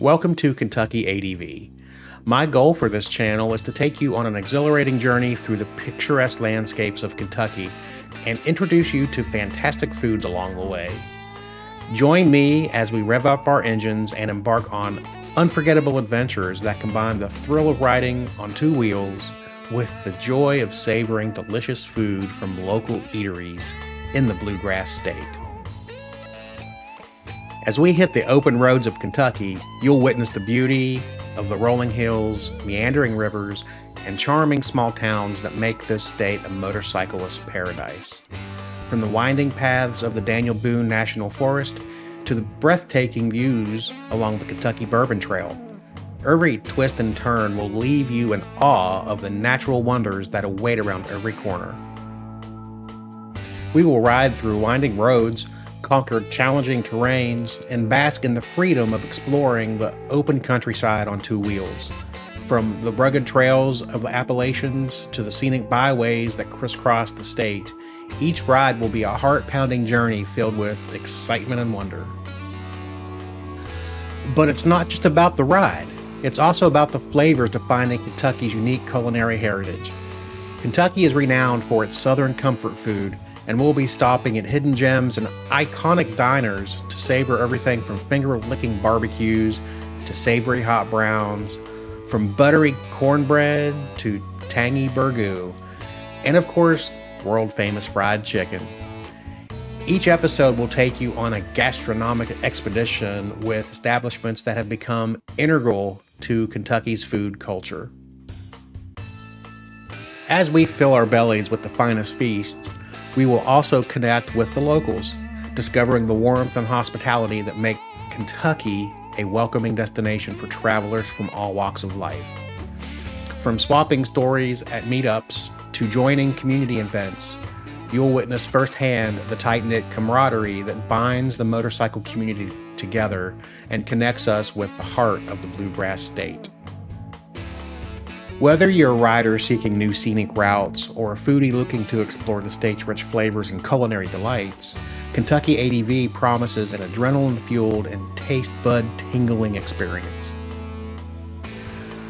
Welcome to Kentucky ADV. My goal for this channel is to take you on an exhilarating journey through the picturesque landscapes of Kentucky and introduce you to fantastic foods along the way. Join me as we rev up our engines and embark on unforgettable adventures that combine the thrill of riding on two wheels with the joy of savoring delicious food from local eateries in the Bluegrass State. As we hit the open roads of Kentucky, you'll witness the beauty of the rolling hills, meandering rivers, and charming small towns that make this state a motorcyclist paradise. From the winding paths of the Boone National Forest to the breathtaking views along the Kentucky Bourbon Trail, every twist and turn will leave you in awe of the natural wonders that await around every corner. We will ride through winding roads, conquer challenging terrains, and bask in the freedom of exploring the open countryside on two wheels. From the rugged trails of the Appalachians to the scenic byways that crisscross the state, each ride will be a heart-pounding journey filled with excitement and wonder. But it's not just about the ride. It's also about the flavors defining Kentucky's unique culinary heritage. Kentucky is renowned for its southern comfort food, and we'll be stopping at hidden gems and iconic diners to savor everything from finger-licking barbecues to savory hot browns, from buttery cornbread to tangy burgoo, and of course, world-famous fried chicken. Each episode will take you on a gastronomic expedition with establishments that have become integral to Kentucky's food culture. As we fill our bellies with the finest feasts, we will also connect with the locals, discovering the warmth and hospitality that make Kentucky a welcoming destination for travelers from all walks of life. From swapping stories at meetups to joining community events, you'll witness firsthand the tight-knit camaraderie that binds the motorcycle community together and connects us with the heart of the Bluegrass State. Whether you're a rider seeking new scenic routes or a foodie looking to explore the state's rich flavors and culinary delights, Kentucky ADV promises an adrenaline-fueled and taste bud-tingling experience.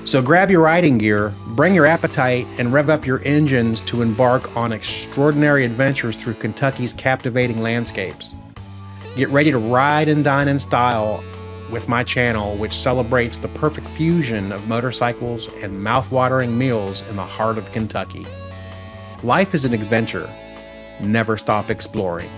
So grab your riding gear, bring your appetite, and rev up your engines to embark on extraordinary adventures through Kentucky's captivating landscapes. Get ready to ride and dine in style with my channel, which celebrates the perfect fusion of motorcycles and mouth-watering meals in the heart of Kentucky. Life is an adventure. Never stop exploring.